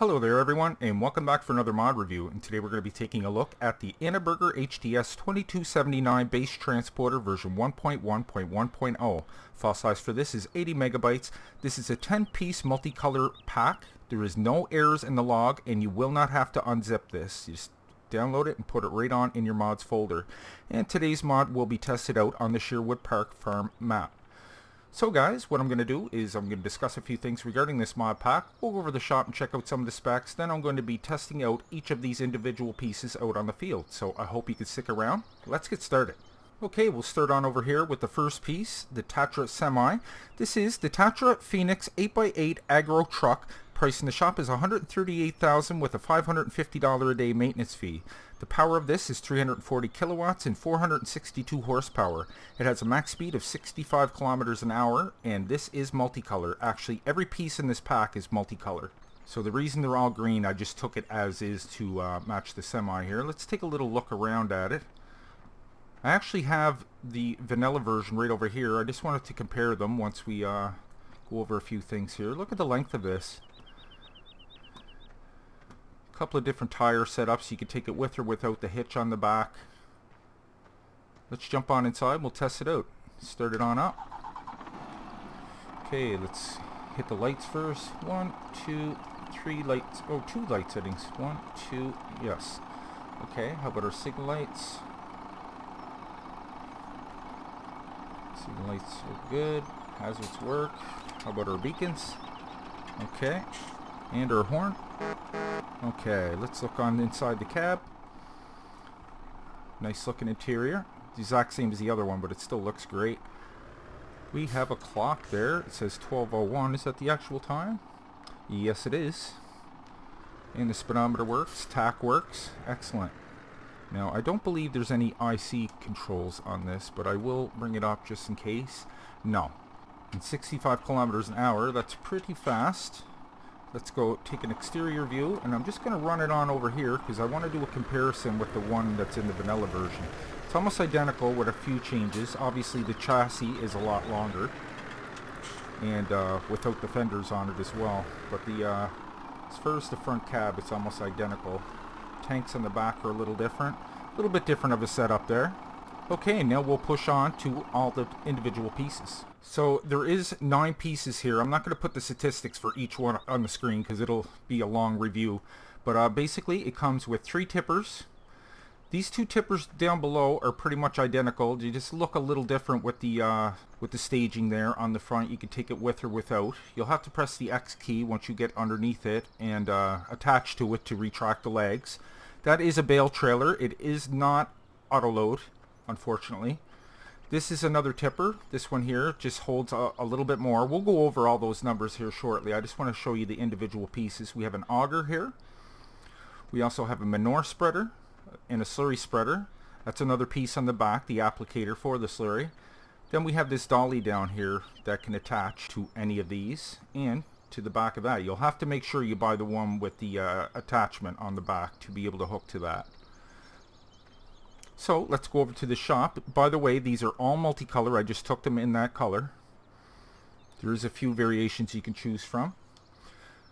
Hello there everyone, and welcome back for another mod review. And today we're going to be taking a look at the Annaburger HTS 2279 base transporter version 1.1.1.0. File size for this is 80 megabytes. This is a 10-piece multicolor pack. There is no errors in the log, and you will not have to unzip this. You just download it and put it right on in your mods folder. And today's mod will be tested out on the Sherwood Park Farm map. So guys, what I'm going to do is I'm going to discuss a few things regarding this mod pack. We'll go over the shop and check out some of the specs. Then I'm going to be testing out each of these individual pieces out on the field. So I hope you can stick around. Let's get started. Okay, we'll start on over here with the first piece, the Tatra Semi. This is the Tatra Phoenix 8x8 Agro Truck. Price in the shop is $138,000 with a $550 a day maintenance fee. The power of this is 340 kilowatts and 462 horsepower. It has a max speed of 65 kilometers an hour, and this is multicolor. Actually, every piece in this pack is multicolor. So the reason they're all green, I just took it as is to match the Semi here. Let's take a little look around at it. I actually have the vanilla version right over here. I just wanted to compare them once we go over a few things here. Look at the length of this. Couple of different tire setups. You can take it with or without the hitch on the back. Let's jump on inside. We'll test it out. Start it on up. Okay, let's hit the lights first. 1, 2, 3 lights. Oh, 2 light settings. 1, 2, yes. Okay, how about our signal lights? Signal lights are good. Hazards work. How about our beacons? Okay. And our horn. Okay, let's look on inside the cab. Nice looking interior. The exact same as the other one, but it still looks great. We have a clock there. It says 12:01. Is that the actual time? Yes, it is. And the speedometer works. Tach works. Excellent. Now, I don't believe there's any IC controls on this, but I will bring it up just in case. No. And 65 kilometers an hour, that's pretty fast. Let's go take an exterior view, and I'm just going to run it on over here because I want to do a comparison with the one that's in the vanilla version. It's almost identical with a few changes. Obviously the chassis is a lot longer, and without the fenders on it as well. But the as far as the front cab, it's almost identical. Tanks on the back are a little different. A little bit different of a setup there. Okay, now we'll push on to all the individual pieces. So there is 9 pieces here. I'm not going to put the statistics for each one on the screen because it'll be a long review. But basically it comes with 3 tippers. These 2 tippers down below are pretty much identical. They just look a little different with the staging there on the front. You can take it with or without. You'll have to press the X key once you get underneath it and attach to it to retract the legs. That is a bale trailer. It is not auto load, unfortunately. This is another tipper. This one here just holds a little bit more. We'll go over all those numbers here shortly. I just want to show you the individual pieces. We have an auger here. We also have a manure spreader and a slurry spreader. That's another piece on the back, the applicator for the slurry. Then we have this dolly down here that can attach to any of these and to the back of that. You'll have to make sure you buy the one with the attachment on the back to be able to hook to that. So let's go over to the shop. By the way, these are all multicolor. I just took them in that color. There's a few variations you can choose from.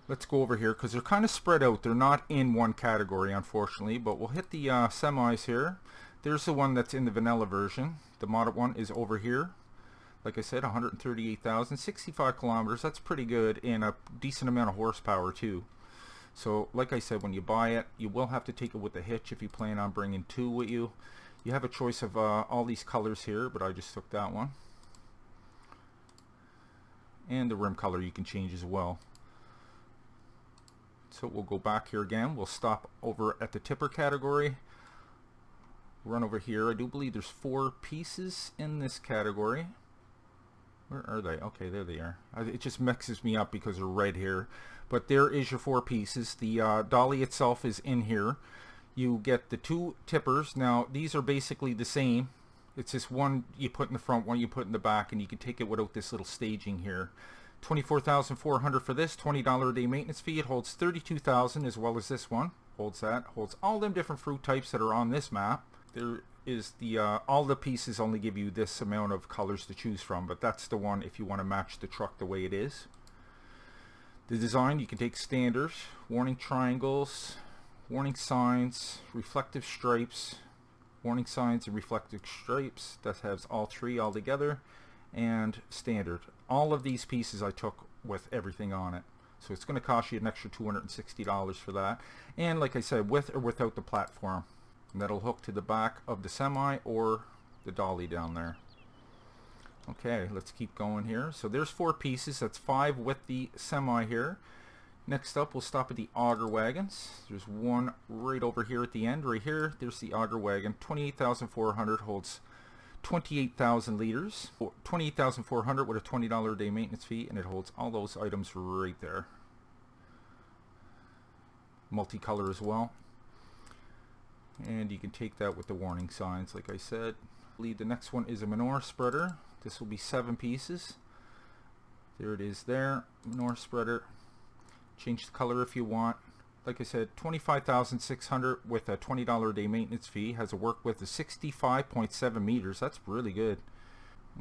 Let's go over here because they're kind of spread out. They're not in one category, unfortunately, but we'll hit the semis here. There's the one that's in the vanilla version. The modded one is over here. Like I said, 138,000, 65 kilometers. That's pretty good, and a decent amount of horsepower too. So like I said, when you buy it, you will have to take it with a hitch if you plan on bringing 2 with you. You have a choice of all these colors here, but I just took that one. And the rim color you can change as well. So we'll go back here again. We'll stop over at the tipper category. Run over here. I do believe there's 4 pieces in this category. Where are they? Okay, there they are. It just mixes me up because they're red here. But there is your 4 pieces. The dolly itself is in here. You get the 2 tippers. Now these are basically the same. It's just one you put in the front, one you put in the back, and you can take it without this little staging here. $24,400 for this, $20 a day maintenance fee. It holds 32,000 as well as this one. Holds that. Holds all them different fruit types that are on this map. There is the all the pieces only give you this amount of colors to choose from, but that's the one if you want to match the truck the way it is. The design, you can take standard, warning triangles, warning signs, reflective stripes, warning signs and reflective stripes. That has all three all together, and standard. All of these pieces I took with everything on it. So it's going to cost you an extra $260 for that. And like I said, with or without the platform. And that'll hook to the back of the semi or the dolly down there. Okay, let's keep going here. So there's 4 pieces. That's 5 with the semi here. Next up, we'll stop at the auger wagons. There's one right over here at the end. Right here, there's the auger wagon. 28,400 holds 28,000 liters. 28,400 with a $20 a day maintenance fee, and it holds all those items right there. Multicolor as well. And you can take that with the warning signs, like I said. The next one is a manure spreader. This will be 7 pieces. There it is there. Manure spreader. Change the color if you want. Like I said, 25,600 with a $20 a day maintenance fee. Has a work width of 65.7 meters. That's really good.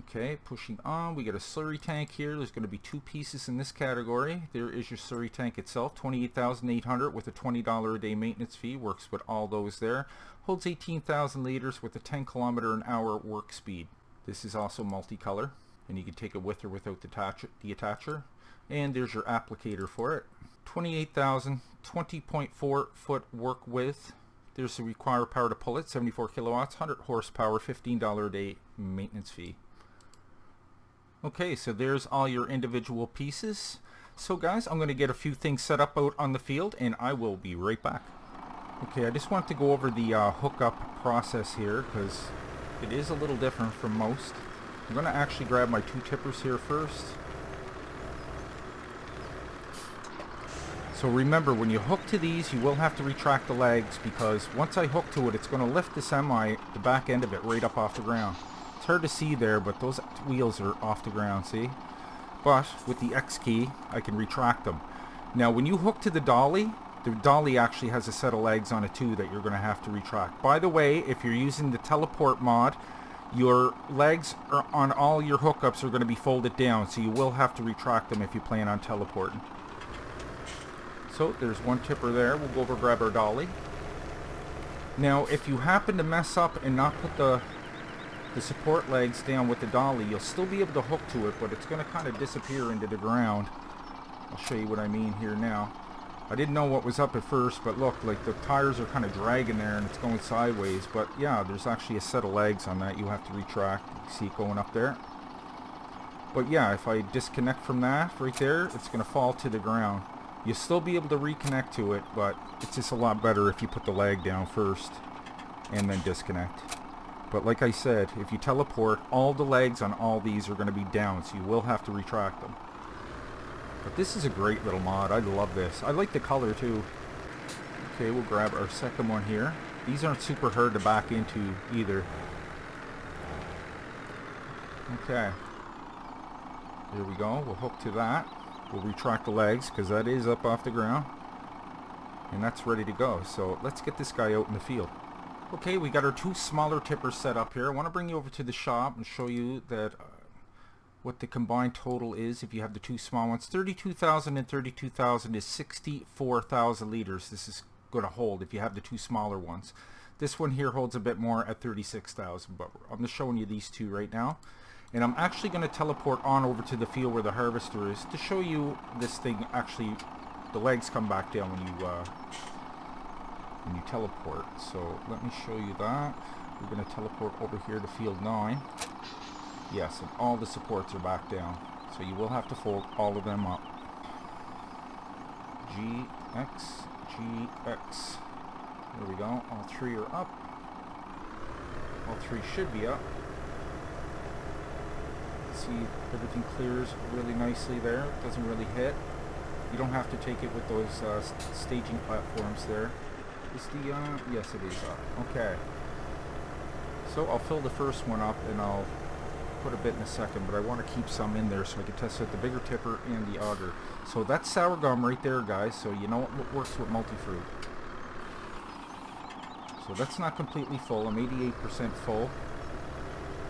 Okay, pushing on, we get a slurry tank here. There's going to be 2 pieces in this category. There is your slurry tank itself, 28,800 with a $20 a day maintenance fee. Works with all those there. Holds 18,000 liters with a 10 kilometer an hour work speed. This is also multicolor, and you can take it with or without the attacher. And there's your applicator for it. 28,000, 20.4 foot work width. There's the required power to pull it, 74 kilowatts, 100 horsepower, $15 a day maintenance fee. Okay, so there's all your individual pieces. So guys, I'm going to get a few things set up out on the field, and I will be right back. Okay, I just want to go over the hookup process here, because it is a little different from most. I'm going to actually grab my 2 tippers here first. So remember, when you hook to these, you will have to retract the legs, because once I hook to it, it's going to lift the semi, the back end of it, right up off the ground. It's hard to see there, but those wheels are off the ground, see? But with the X key, I can retract them. Now, when you hook to the dolly actually has a set of legs on it too that you're going to have to retract. By the way, if you're using the teleport mod, your legs are on all your hookups are going to be folded down, so you will have to retract them if you plan on teleporting. So there's one tipper there. We'll go over and grab our dolly. Now, if you happen to mess up and not put the support legs down with the dolly, you'll still be able to hook to it, but it's going to kind of disappear into the ground. I'll show you what I mean here now. I didn't know what was up at first, but look, like the tires are kind of dragging there and it's going sideways. But yeah, there's actually a set of legs on that you have to retract. You see it going up there. But yeah, if I disconnect from that right there, it's going to fall to the ground. You'll still be able to reconnect to it, but it's just a lot better if you put the leg down first and then disconnect. But like I said, if you teleport, all the legs on all these are going to be down, so you will have to retract them. But this is a great little mod. I love this. I like the color too. Okay, we'll grab our second one here. These aren't super hard to back into either. Okay. There we go. We'll hook to that. We'll retract the legs because that is up off the ground. And that's ready to go. So let's get this guy out in the field. Okay, we got our 2 smaller tippers set up here. I want to bring you over to the shop and show you that what the combined total is if you have the 2 small ones. 32,000 and 32,000 is 64,000 liters. This is going to hold if you have the 2 smaller ones. This one here holds a bit more at 36,000, but I'm just showing you these 2 right now. And I'm actually going to teleport on over to the field where the harvester is to show you this thing actually, the legs come back down when you teleport. So let me show you that. We're going to teleport over here to field 9. Yes, and all the supports are back down. So you will have to fold all of them up. GX, GX. There we go. All 3 are up. All 3 should be up. See, everything clears really nicely there. It doesn't really hit. You don't have to take it with those staging platforms there. Is the, yes it is up. Okay. So I'll fill the first one up and I'll put a bit in a second, but I want to keep some in there so I can test out the bigger tipper and the auger. So that's sour gum right there, guys, so you know what works with multi-fruit. So that's not completely full. I'm 88% full.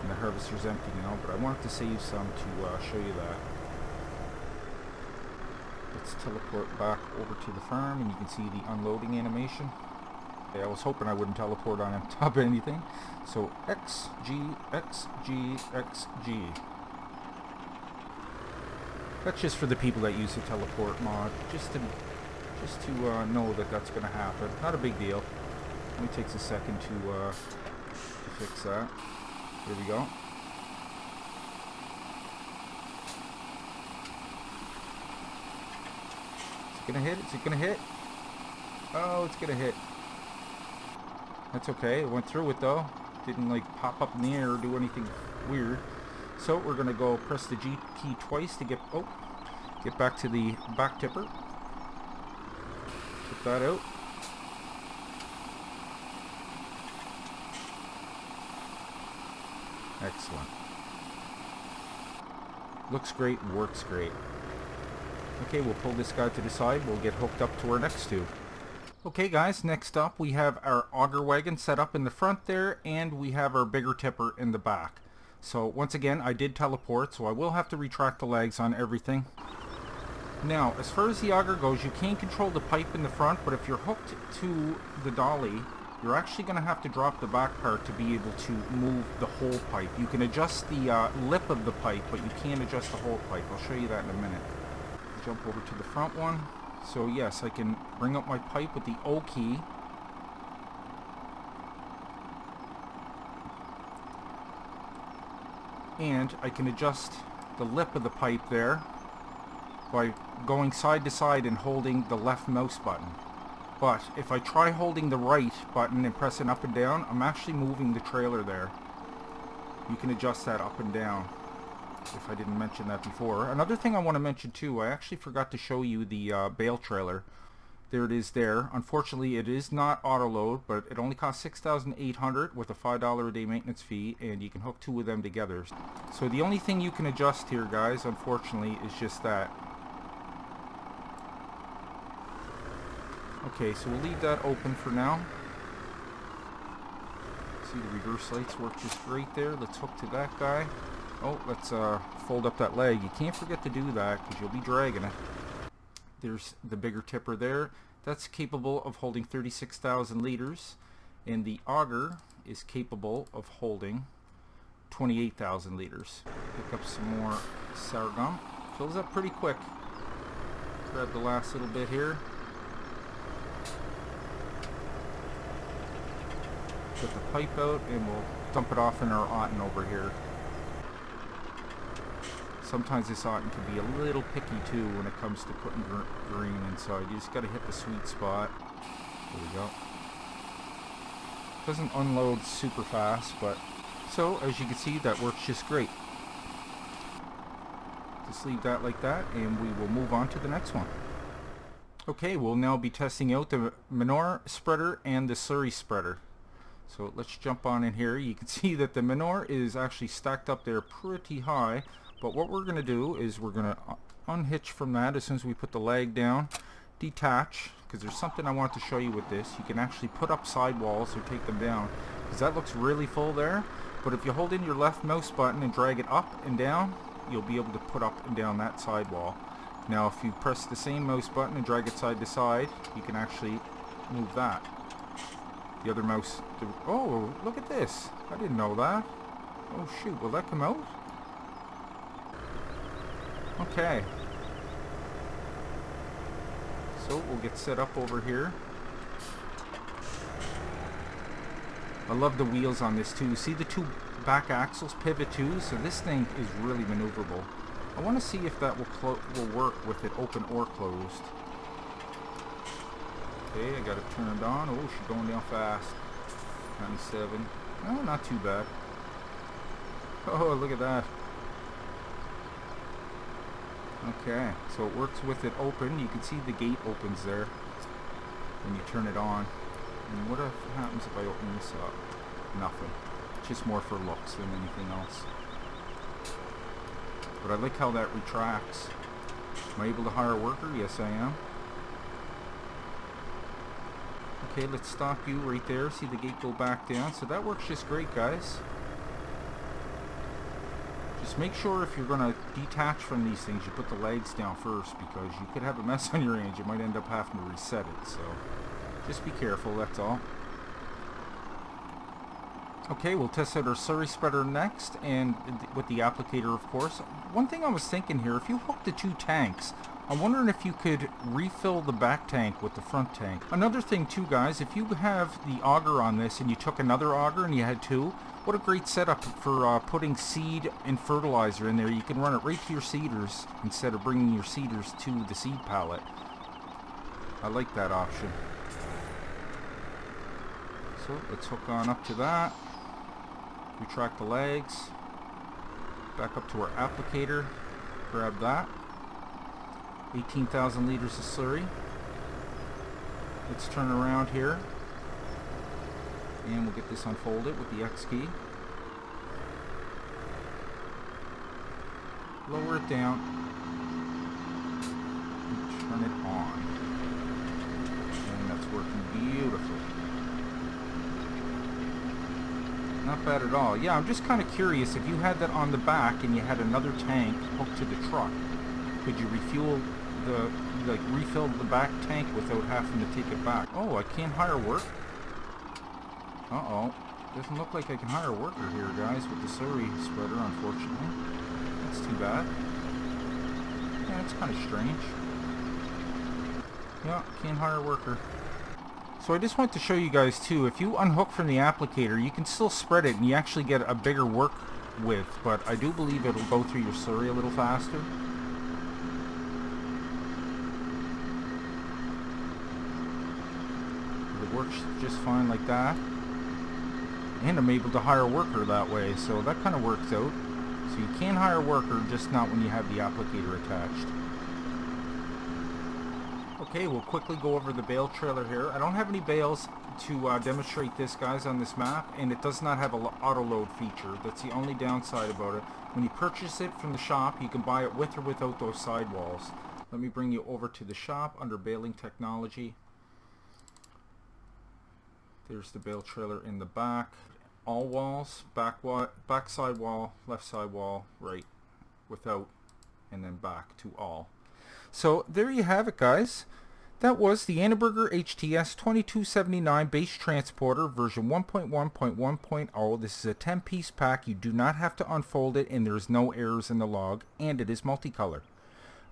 And the harvester's empty now, but I wanted to save some to show you that. Let's teleport back over to the farm, and you can see the unloading animation. Okay, I was hoping I wouldn't teleport on top of anything. So X, G, X, G, X, G. That's just for the people that use the teleport mod, just to know that that's going to happen. Not a big deal. Only takes a second to fix that. Here we go. Is it gonna hit? Is it gonna hit? Oh, it's gonna hit. That's okay. It went through it though. Didn't like pop up in the air or do anything weird. So we're gonna go press the G key twice to get back to the back tipper. Get that out. Excellent. Looks great, works great. Okay, we'll pull this guy to the side. We'll get hooked up to our next tube. Okay guys, next up we have our auger wagon set up in the front there, and we have our bigger tipper in the back. So once again, I did teleport, so I will have to retract the legs on everything. Now, as far as the auger goes, you can control the pipe in the front, but if you're hooked to the dolly, you're actually going to have to drop the back part to be able to move the whole pipe. You can adjust the lip of the pipe, but you can't adjust the whole pipe. I'll show you that in a minute. Jump over to the front one. So yes, I can bring up my pipe with the O key. And I can adjust the lip of the pipe there by going side to side and holding the left mouse button. But if I try holding the right button and pressing up and down, I'm actually moving the trailer there. You can adjust that up and down, if I didn't mention that before. Another thing I want to mention too, I actually forgot to show you the bale trailer. There it is there. Unfortunately, it is not auto load, but it only costs $6,800 with a $5 a day maintenance fee, and you can hook two of them together. So the only thing you can adjust here, guys, unfortunately, is just that. Okay, so we'll leave that open for now. See, the reverse lights work just great there. Let's hook to that guy. Oh, let's fold up that leg. You can't forget to do that because you'll be dragging it. There's the bigger tipper there. That's capable of holding 36,000 liters. And the auger is capable of holding 28,000 liters. Pick up some more sour gum. Fills up pretty quick. Grab the last little bit here. Get the pipe out and we'll dump it off in our otten over here. Sometimes this otten can be a little picky too when it comes to putting green inside. You just got to hit the sweet spot. There we go. Doesn't unload super fast, but so as you can see, that works just great. Just leave that like that and we will move on to the next one. Okay, we'll now be testing out the Manure spreader and the Slurry spreader. So let's jump on in here. You can see that the Manure is actually stacked up there pretty high. But what we're going to do is we're going to unhitch from that as soon as we put the leg down. Detach, because there's something I want to show you with this. You can actually put up sidewalls or take them down. Because that looks really full there. But if you hold in your left mouse button and drag it up and down, you'll be able to put up and down that sidewall. Now if you press the same mouse button and drag it side to side, you can actually move that. The other mouse... Oh, look at this. I didn't know that. Oh shoot, will that come out? Okay. So we'll get set up over here. I love the wheels on this too. See the two back axles pivot too? So this thing is really maneuverable. I want to see if that will work with it open or closed. Okay, I got it turned on. Oh, she's going down fast. 97. Oh, not too bad. Oh, look at that. Okay, so it works with it open. You can see the gate opens there when you turn it on. And what happens if I open this up? Nothing. It's just more for looks than anything else. But I like how that retracts. Am I able to hire a worker? Yes, I am. Okay, let's stop you right there. See the gate go back down. So that works just great, guys. Just make sure if you're going to detach from these things, you put the legs down first, because you could have a mess on your range. You might end up having to reset it, so just be careful, that's all. Okay, we'll test out our slurry spreader next, and with the applicator, of course. One thing I was thinking here, if you hook the two tanks, I'm wondering if you could refill the back tank with the front tank. Another thing too, guys, if you have the auger on this and you took another auger and you had two, what a great setup for putting seed and fertilizer in there. You can run it right to your seeders instead of bringing your seeders to the seed pallet. I like that option. So let's hook on up to that. Retract the legs. Back up to our applicator. Grab that. 18,000 liters of slurry. Let's turn around here. And we'll get this unfolded with the X key. Lower it down. And turn it on. And that's working beautifully. Not bad at all. Yeah, I'm just kind of curious, if you had that on the back and you had another tank hooked to the truck, could you refuel the, refill the back tank without having to take it back? Oh, I can't hire work? Uh-oh. Doesn't look like I can hire a worker here, guys, with the slurry spreader, unfortunately. That's too bad. Yeah, it's kind of strange. Yeah, can't hire a worker. So I just want to show you guys too, if you unhook from the applicator, you can still spread it and you actually get a bigger work width, but I do believe it'll go through your slurry a little faster. It works just fine like that. And I'm able to hire a worker that way, so that kind of works out. So you can hire a worker, just not when you have the applicator attached. Okay, we'll quickly go over the bale trailer here. I don't have any bales to demonstrate this, guys, on this map, and it does not have an auto load feature. That's the only downside about it. When you purchase it from the shop, you can buy it with or without those sidewalls. Let me bring you over to the shop under baling technology. There's the bale trailer in the back. All walls, back side wall, left side wall, right, without, and then back to all. So there you have it, guys. That was the Annaburger HTS 2279 base transporter version 1.1.1.0. This is a 10-piece pack. You do not have to unfold it, and there's no errors in the log, and it is multicolor.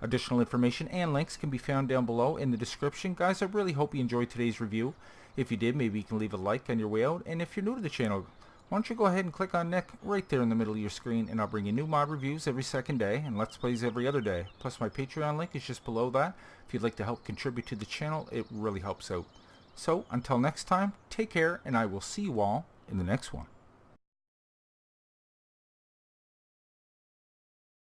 Additional information and links can be found down below in the description. Guys, I really hope you enjoyed today's review. If you did, maybe you can leave a like on your way out, and if you're new to the channel, why don't you go ahead and click on Nick right there in the middle of your screen, and I'll bring you new mod reviews every second day and Let's Plays every other day. Plus my Patreon link is just below that. If you'd like to help contribute to the channel, it really helps out. So until next time, take care, and I will see you all in the next one.